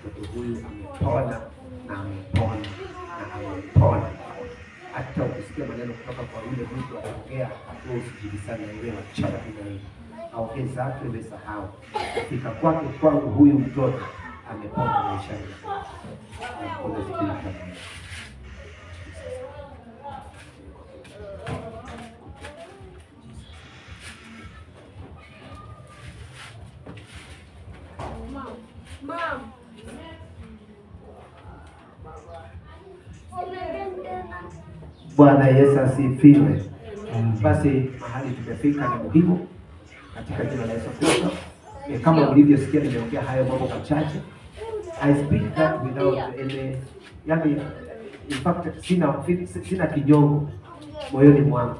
Mtoto huyu amepona na amepona na amepona. Hata ukisikia maneno kutoka kwa yule mtu anaongea, hapo usijibisane na yeye, achana na yeye. Aongee zake umesahau. Fika kwake kwangu huyu mtoto amepona maisha yake. Amepona spiritually. Mom. Bwana Yesu asifiwe. Basi mahali tumefika ni muhimu katika jina la Yesu Kristo. Kama mlivyosikia nimeongea hayo mambo machache. I speak that without any, yani in fact sina kinyongo moyoni mwangu.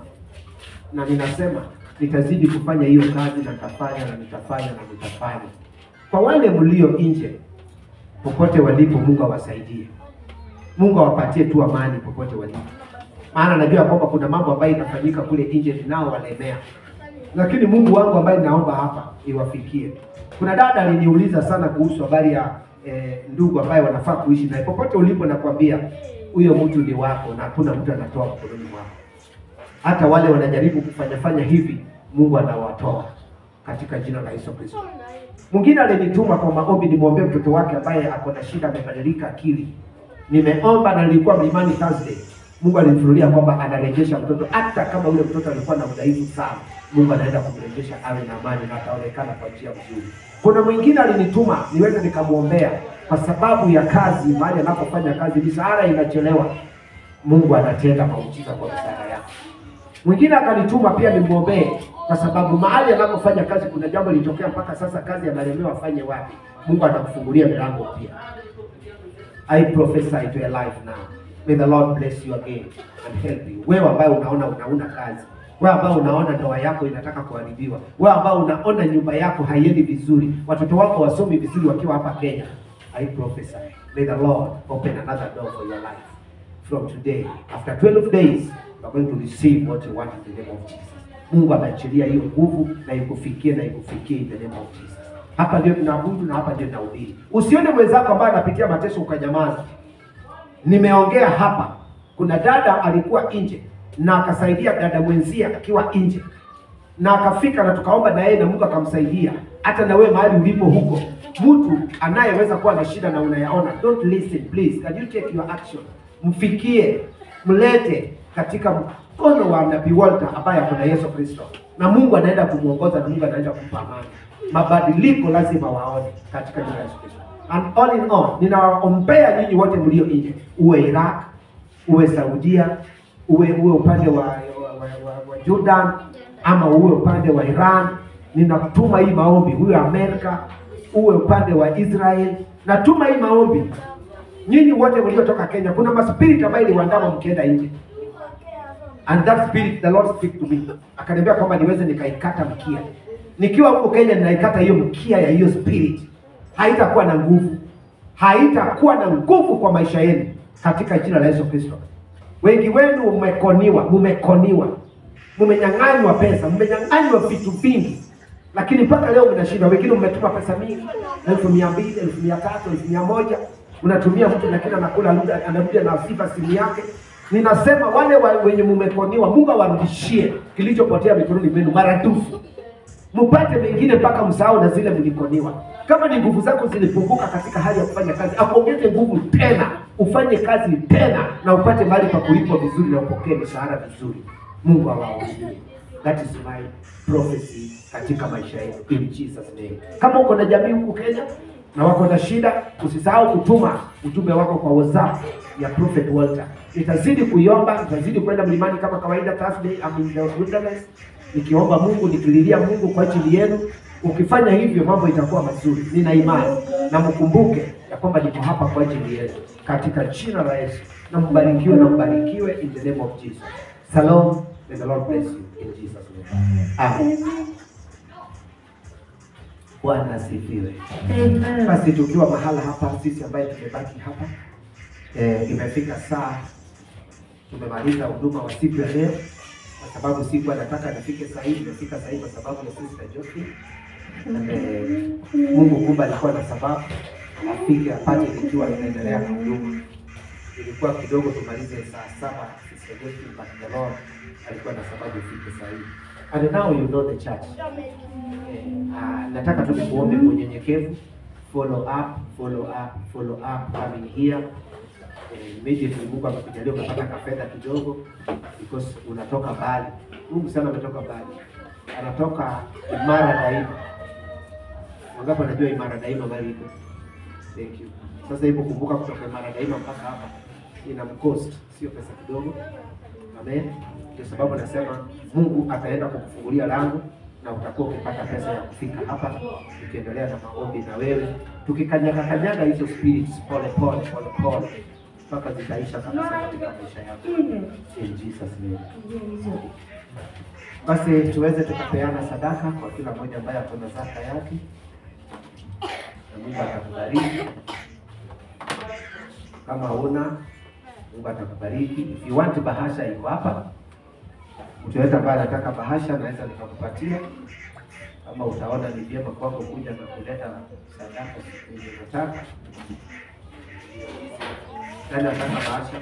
Na ninasema nitazidi kufanya hiyo kazi na nitafanya na nitafanya na nitafanya. Kwa wale mlio nje, popote walipo, Mungu awasaidie. Mungu awapatie tu amani popote walipo. Maana najua kwamba kuna mambo ambayo inafanyika kule nje nao walemea. Lakini Mungu wangu ambaye naomba hapa iwafikie. Kuna dada aliniuliza sana kuhusu habari ya ndugu ambaye wanafaa kuishi naye. Popote ulipo nakwambia huyo mtu ni wako na hakuna mtu anatoa mkononi mwako. Hata wale wanajaribu kufanya hivi, Mungu anawatoa katika jina la Yesu Kristo. Mwingine alinituma kwa maombi nimwombee mtoto wake ambaye ako na shida, amebadilika akili. Nimeomba na nilikuwa Mlimani Thursday. Mungu alinifunulia kwamba anarejesha mtoto, hata kama ule mtoto alikuwa na udhaifu sana. Mungu anaenda kumrejesha awe na amani na ataonekana kwa njia nzuri. Kuna mwingine alinituma niweze nikamuombea kwa sababu ya kazi, mahali anapofanya kazi mishahara inachelewa. Mungu anatenda muujiza kwa mishahara yake. Mwingine akanituma pia nimuombee kwa sababu mahali anapofanya kazi kuna jambo lilitokea mpaka sasa kazi analemewa afanye wapi. Mungu anakufungulia milango pia. I prophesy to your life now. May the Lord bless you again and help you. Wewe ambaye unaona unauna kazi, wewe ambaye unaona ndoa yako inataka kuharibiwa, wewe ambaye unaona nyumba yako haiendi vizuri, watoto wako wasomi vizuri wakiwa hapa Kenya, I prophesy, may the Lord open another door for your life. From today, after 12 days, you are going to receive what you want in the name of Jesus. Mungu ameachilia hiyo nguvu na ikufikie in the name of Jesus. Hapa ndio tunaabudu na hapa ndio tunahubiri. Usione mwenzako ambaye anapitia mateso ukanyamaza. Nimeongea hapa. Kuna dada alikuwa nje na akasaidia dada mwenzia akiwa nje. Na akafika na tukaomba na yeye na Mungu akamsaidia. Hata na wewe mahali ulipo huko, mtu anayeweza kuwa na shida na unayaona, don't listen please. Can you take your action? Mfikie, mlete katika mkono wa Nabii Walter ambaye kuna Yesu Kristo. Na Mungu anaenda kumuongoza na Mungu anaenda kumpa amani. Mabadiliko lazima waone katika jina la Yesu Kristo. And all in all, ninawaombea nyinyi wote mlio nje. Uwe Iraq, uwe Saudia, uwe upande wa Jordan, ama uwe upande wa Iran. Ninatuma hii maombi. Uwe Amerika, uwe upande wa Israel. Natuma hii maombi. Nyinyi wote mliotoka Kenya, kuna maspirit ambayo iliwaandama mkienda nje. And that spirit, the Lord speak to me. Akaniambia kwamba niweze nikaikata mkia. Nikiwa huko Kenya ninaikata hiyo mkia ya hiyo spirit. Haitakuwa na nguvu. Haitakuwa na nguvu kwa maisha yenu katika jina la Yesu Kristo. Wengi wenu mmekoniwa. Mmenyang'anywa pesa, mmenyang'anywa vitu vingi. Lakini mpaka leo mnashinda. Wengine mmetuma pesa mingi, 200,000, 300,000, 100,000. Unatumia mtu lakini anakuja na sifa simu yake. Ninasema wale wenye mmekoniwa, Mungu awarudishie kilichopotea mikononi mwenu maradufu. Mpate mengine mpaka msahau na zile mlikoniwa. Kama ni nguvu zako zilipunguka katika hali ya kufanya kazi, akuongeze nguvu tena, ufanye kazi tena na upate mahali pa kulipwa vizuri na upokee mshahara vizuri. Mungu awaongoze. That is my prophecy katika maisha yenu in Jesus name. Kama uko na jamii huko Kenya na wako na shida, usisahau kutuma ujumbe wako kwa WhatsApp ya Prophet Walter. Nitazidi kuiomba, nitazidi kwenda mlimani kama kawaida Thursday in the wilderness. Nikiomba Mungu, nikililia Mungu kwa ajili yenu. Ukifanya hivyo mambo itakuwa mazuri. Nina imani na mkumbuke ya kwamba niko hapa kwa ajili yenu katika jina la Yesu. Na mbarikiwe in the name of Jesus. Shalom. May the Lord bless you in Jesus name. Amen. Bwana asifiwe. Amen. Basi tukiwa mahala hapa sisi ambaye tumebaki hapa, imefika saa tumemaliza huduma wa siku ya leo. Kwa sababu siku anataka nifike saa hii, nimefika saa hii kwa sababu ya Sister Josephine. Mungu kumbe alikuwa na sababu afike apate nikiwa ninaendelea na huduma. Ilikuwa kidogo tumalize saa 7 Sister Josephine, but the Lord alikuwa na sababu ifike saa hii. And now you know the church. Nataka tu kuombe kwa unyenyekevu. Follow up coming here. Immediately Mungu amekujalia unapata kafedha kidogo because unatoka mbali. Mungu sana ametoka mbali. Anatoka Imara Daima. Wangapi wanajua Imara Daima mahali iko? Thank you. Sasa hivi kumbuka kutoka Imara Daima mpaka hapa ina cost, sio pesa kidogo. Amen. Kwa sababu nasema Mungu ataenda kukufungulia lango na utakuwa ukipata pesa ya kufika hapa, ukiendelea na maombi na wewe. Tukikanyaga hizo spirits pole pole mpaka zitaisha kabisa katika maisha yako. In Jesus name. Basi tuweze tukapeana sadaka kwa kila mmoja ambaye ako na zaka yake. Na Mungu atakubariki. Kama huna, Mungu atakubariki. If you want bahasha iko hapa. Mtu yote ambaye anataka bahasha naweza nikakupatia. Kama utaona ni vyema kwako kuja na kuleta sadaka siku hiyo unataka. Nani anataka bahasha?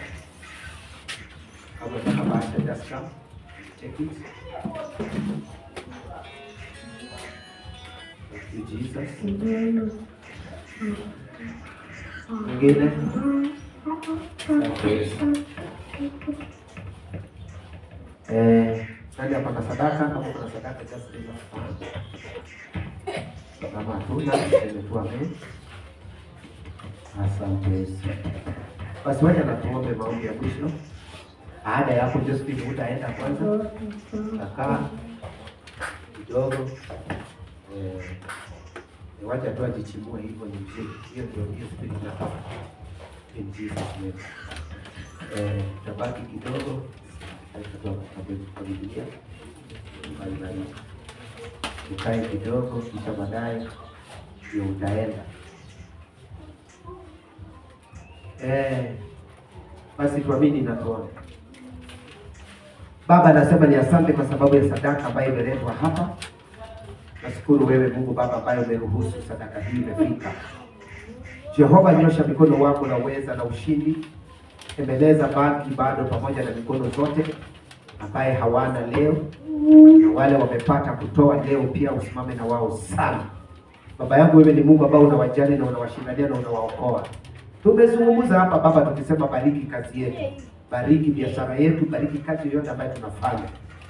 Kama unataka bahasha just come. Take it. Thank you, Jesus. Mwingine? Nani apata sadaka? Kama kuna sadaka just raise up hand. Kama hatuna, tuseme amen. Asante Yesu. Basi wacha na tuombe maombi ya mwisho. Baada ya hapo Josephine utaenda kwanza. Takaa kidogo. Wacha tu ajichimue hivyo ni mzuri. Hiyo ndio Josephine inataka. In Jesus name. Tabaki kidogo. Kwa Biblia. Ukae kidogo kisha baadaye ndio utaenda. Basi tuamini na tuone. Baba, nasema ni asante kwa sababu ya sadaka ambayo imeletwa hapa. Nashukuru wewe Mungu Baba ambaye umeruhusu sadaka hii imefika. Jehova, nyosha mikono wako na uweza na ushindi. Embeleza baki bado pamoja na mikono zote ambaye hawana leo na wale wamepata kutoa leo pia usimame na wao sana. Baba yangu, wewe ni Mungu ambao unawajali na unawashindania na unawaokoa. Tumezungumza hapa Baba tukisema bariki kazi yetu, bariki biashara yetu, bariki kazi yote ambayo tunafanya.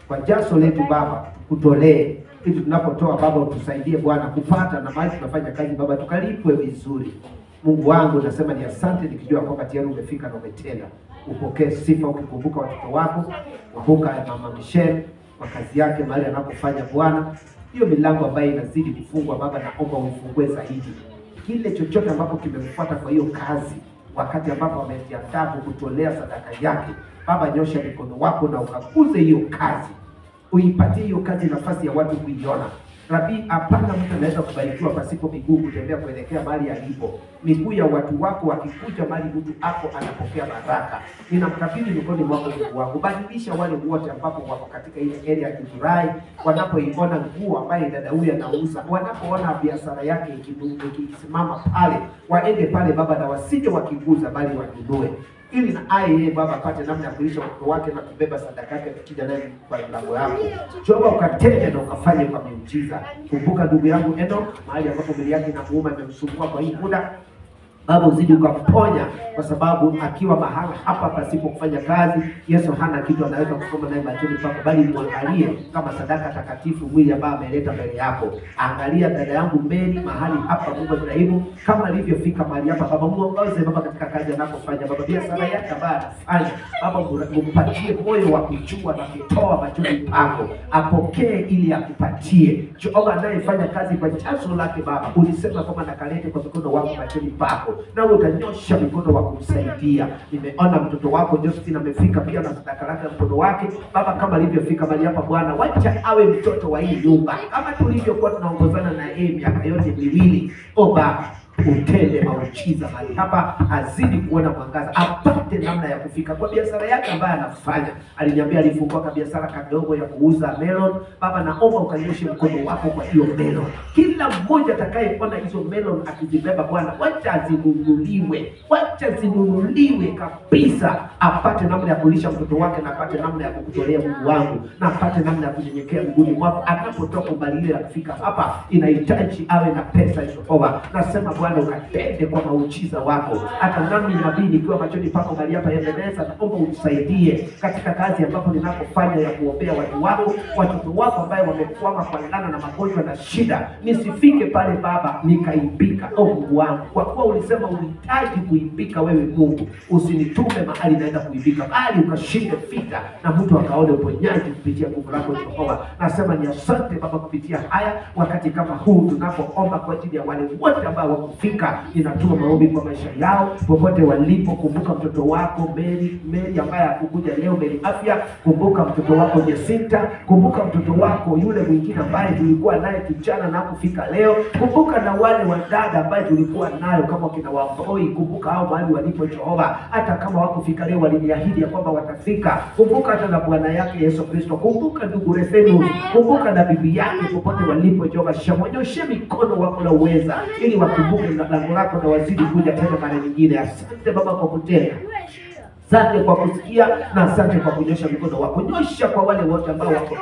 Kwa jasho letu Baba kutolee ili tunapotoa Baba utusaidie Bwana kupata na mali tunafanya kazi Baba tukalipwe vizuri. Mungu wangu nasema ni asante nikijua kwamba tayari umefika na umetenda. Upokee sifa ukikumbuka watoto wako, kumbuka Mama Michelle kwa kazi yake mahali anapofanya Bwana. Hiyo milango ambayo inazidi kufungwa Baba naomba uifungue zaidi. Kile chochote ambapo kimemfuata kwa hiyo kazi wakati ambapo amejiandaa kutolea sadaka yake Baba, nyosha mikono wako na ukakuze hiyo kazi. Uipatie hiyo kazi nafasi ya watu kuiona. Rabi, hapana mtu anaweza kubarikiwa pasipo miguu kutembea kuelekea mahali alipo. Miguu ya watu wako wakikuja mahali mtu hapo anapokea baraka. Ninamkabidhi mikononi mwako Mungu wangu. Badilisha wale wote ambapo wako katika ile area ya Kidurai, wanapoiona nguo ambayo dada huyu anauza, wanapoona biashara yake ikisimama pale, waende pale Baba na wasije wakiguza bali wanunue. Ili na yeye Baba apate namna ya kulisha watoto wake na kubeba sadaka yake tukija naye kwa mlango yako. Jehova ukatende na ukafanye kwa miujiza. Kumbuka ndugu yangu Eno, mahali ambapo mwili yake inamuuma imemsumbua kwa hii muda. Baba uzidi ukamponya kwa sababu akiwa mahala hapa pasipo kufanya kazi, Yesu hana kitu anaweza kusoma naye machoni pako, bali muangalie kama sadaka takatifu mwili ambao ameleta mbele yako. Angalia dada yangu Mary mahali hapa Mungu Ibrahimu kama alivyofika mahali hapa Baba, muongoze Baba katika kazi anapofanya Baba, biashara yake ambayo anafanya Baba, mumpatie moyo wa kujua na kutoa machoni pako, apokee ili akupatie. Jehova anayefanya kazi kwa jasho lake Baba, ulisema kama nakalete kwa mikono wako machoni pako na utanyosha mikono wa kumsaidia. Nimeona mtoto wako Josephine amefika pia na sadaka lake mkono wake Baba, kama alivyofika mahali hapa Bwana, wacha awe mtoto wa hii nyumba kama tulivyokuwa tunaongozana na yeye miaka yote miwili. Baba utende maujiza mahali hapa, azidi kuona mwangaza, apate namna ya kufika kwa biashara yake ambayo anafanya. Aliniambia alifungua biashara kadogo ya kuuza melon. Baba naomba ukanyoshe mkono wako kwa hiyo melon. Kila mmoja atakayeona hizo melon akizibeba Bwana, wacha zinunuliwe, wacha zinunuliwe kabisa, apate namna ya kulisha mtoto wake na apate namna ya kukutolea Mungu wangu, na apate namna ya kunyenyekea miguuni mwako anapotoka mbali ile kufika hapa. Inahitaji awe na pesa Jehova. Nasema Bwana ukatende kwa maujiza wako. Hata nami nabii nikiwa machoni pako mahali hapa Ebeneza, naomba unisaidie katika kazi ambapo ninapofanya ya kuombea watu wako, watoto wako ambao wamekwama kwa laana na magonjwa na shida. Nisifike pale Baba nikaibika. Mungu wangu, kwa kuwa ulisema unahitaji kuibika wewe Mungu, usinitume mahali naenda kuibika, bali ukashinde vita na mtu akaone uponyaji kupitia nguvu lako Jehova. Nasema ni asante Baba kupitia haya wakati kama huu tunapoomba kwa ajili ya wale wote ambao wako kufika. Ninatuma maombi kwa maisha yao popote walipo. Kumbuka mtoto wako Mary ambaye hakukuja leo, Mary Afya. Kumbuka mtoto wako Jacinta. Kumbuka mtoto wako yule mwingine ambaye tulikuwa naye kijana na kufika leo. Kumbuka na wale wadada ambaye tulikuwa nayo kama kina Wamboi. Kumbuka hao mahali walipo Jehova, hata kama wakufika leo waliniahidi ya kwamba watafika. Kumbuka hata na bwana yake Yesu Kristo. Kumbuka ndugu Refenu. Kumbuka na bibi yake popote walipo Jehova. Nyoshe mikono wako na uweza ili wakumbuke lango lako na wazidi kuja tena mara nyingine. Asante Baba kwa kutenda. Asante kwa kusikia na asante kwa kunyosha mikono wako. Nyosha kwa wale wote ambao wako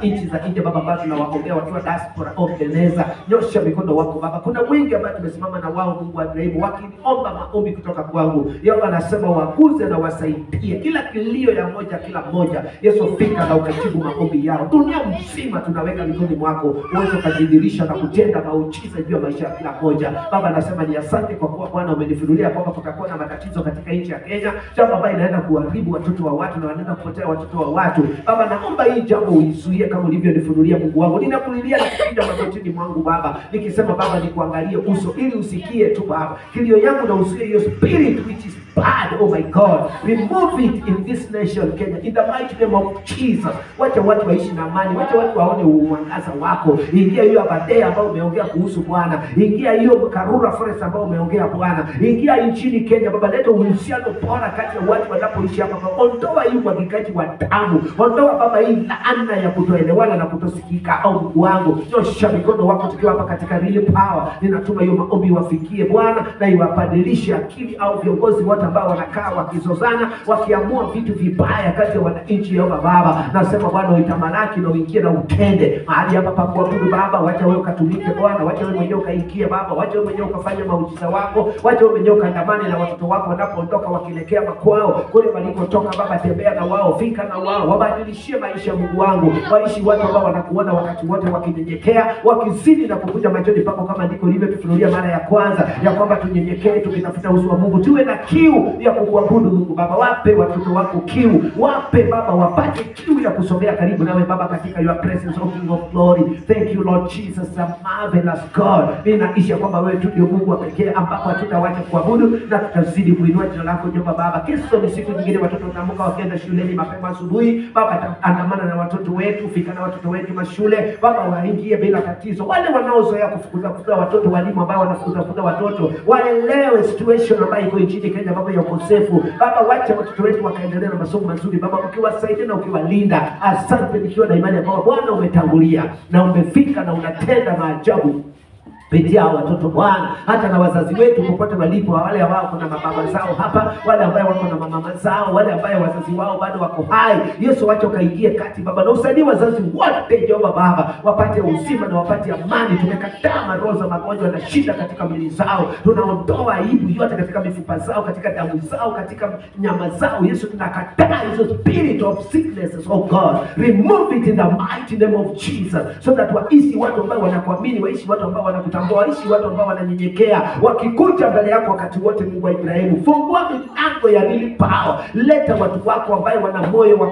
nchi za nje Baba, ambao tunawaombea wakiwa diaspora Ebeneza. Nyosha mikono wako Baba. Kuna wengi ambao tumesimama na wao Mungu wa Ibrahimu wakiniomba maombi kutoka kwangu. Yeye anasema wakuze na wasaidie kila kilio ya moja kila mmoja. Yesu fika na ukajibu maombi yao. Dunia mzima tunaweka mikono mwako. Uweze kujidhihirisha na kutenda maujiza juu ya maisha ya kila mmoja. Baba anasema ni asante kwa kuwa Bwana umenifunulia kwamba kutakuwa na matatizo katika nchi ya Kenya. Jambo inaenda kuharibu watoto wa watu na wanaenda kupotea watoto wa watu. Baba naomba hii jambo uizuie kama ulivyonifunulia Mungu wangu. Ninakulilia na kupiga magotini mwangu Baba, nikisema Baba nikuangalie uso ili usikie tu Baba kilio yangu na usikie hiyo spirit which is bad. Oh my God, remove it in this nation Kenya in the mighty name of Jesus. Wacha watu waishi na amani, wacha watu waone mwangaza wako. Ingia hiyo Abadea ambao umeongea kuhusu Bwana, ingia hiyo Karura Forest ambao umeongea Bwana, ingia nchini Kenya Baba, leta uhusiano bora kati ya watu wanapoishi hapa Baba. Ondoa hii mwagikaji wa damu, ondoa Baba hii laana ya kutoelewana na kutosikika. Au Mungu wangu, nyosha mikono wako tukiwa hapa katika real power. Ninatuma hiyo maombi wafikie Bwana na iwabadilishe akili au viongozi wote ambao wanakaa wakizozana wakiamua vitu vibaya kati ya wananchi yao Baba. Nasema Bwana uitamalaki na uingie na utende mahali hapa pa kuabudu Baba. Wacha wewe ukatumike Bwana, wacha wewe mwenyewe ukaingie Baba, wacha wewe mwenyewe ukafanya maujiza wako, wacha wewe mwenyewe ukandamane na watoto wako wanapoondoka wakielekea makwao kule walikotoka Baba. Tembea na wao, fika na wao, wabadilishie maisha Mungu wangu. Waishi watu ambao wanakuona wakati wote wakinyenyekea, wakizidi na kukuja machoni pako kama ndiko ulivyotufunulia mara ya kwanza ya kwamba tunyenyekee tukitafuta uso wa Mungu. Tuwe na kiu ya kukuabudu Mungu Baba. Wape watoto wako kiu, wape Baba wapate kiu ya kusogea karibu nawe Baba katika your presence, O King of Glory. Thank you Lord Jesus, a marvelous God. Ninaishi kwamba wewe tu ndio Mungu wa pekee ambapo hatutawacha kuabudu na tutazidi kuinua jina lako Jehova Baba. Kesho ni siku nyingine, watoto wataamka wakienda shuleni mapema asubuhi Baba. Andamana na watoto wetu, fika na watoto wetu mashule Baba, waingie bila tatizo. Wale wanaozoea kufukuza watoto, walimu ambao wanafukuza watoto, waelewe situation ambayo iko nchini Kenya Baba ya ukosefu Baba. Wacha watoto wetu wakaendelea na masomo mazuri Baba, ukiwasaidia na ukiwalinda. Asante nikiwa na imani kwamba Bwana umetangulia na umefika na unatenda maajabu pitia watoto Bwana, hata na wazazi wetu popote walipo, wale ambao kuna mababa zao hapa, wale ambao wako na mama zao, wale ambao wazazi wao bado wako hai. Yesu wacha ukaingie kati Baba na usaidie wazazi wote Jehova Baba, wapate uzima na wapate amani. Tumekataa maroho za magonjwa na shida katika miili zao, tunaondoa aibu yote katika mifupa zao, katika damu zao, katika nyama zao. Yesu tunakataa hizo spirit of sicknesses, oh God, remove it in the mighty name of Jesus, so that waishi watu ambao wanakuamini, waishi watu ambao wanakutambua, waishi watu ambao wananyenyekea wakikuja mbele yako wakati wote. Mungu wa Ibrahimu, fungua milango ya real power. Leta watu wako ambao wana moyo wa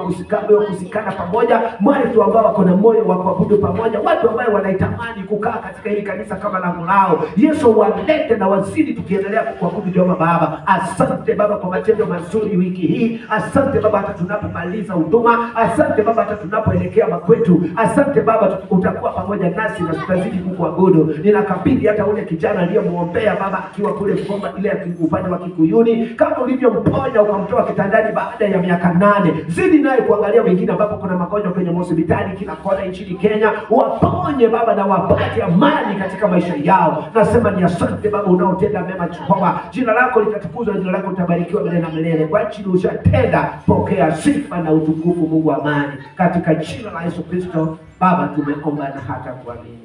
kusikana pamoja, watu ambao wako na moyo wa kuabudu pamoja, watu ambao wanaitamani kukaa katika hili kanisa kama lango lao. Yesu walete na wazidi tukiendelea kuabudu Jehova Baba. Asante Baba kwa matendo mazuri wiki hii. Asante Baba hata tunapomaliza huduma. Asante Baba hata tunapoelekea makwetu. Asante Baba utakuwa pamoja nasi na tutazidi kukuabudu. Ninakabidhi hata ule kijana aliyemuombea Baba akiwa kule Mkomba ile upande wa Kikuyuni, kama ulivyomponya ukamtoa kitandani baada ya miaka 8. Zidi naye kuangalia wengine ambapo kuna magonjwa kwenye hospitali kila kona nchini Kenya. Waponye Baba na wapate amani katika maisha yao. Nasema ni asante Baba unaotenda mema Jehova. Jina lako litatukuzwa, jina lako litabarikiwa milele na milele. Kwa ajili ushatenda, pokea sifa na utukufu Mungu wa amani. Katika jina la Yesu Kristo Baba tumeomba na hata kuamini.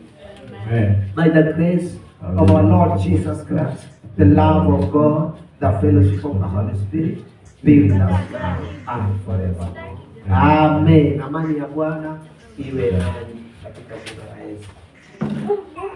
Amen. By the grace of our Lord Jesus Christ, the love of God, the fellowship of the Holy Spirit be with us now and forever. Amen. Amani ya Bwana iwe nanyi katika jina la Yesu.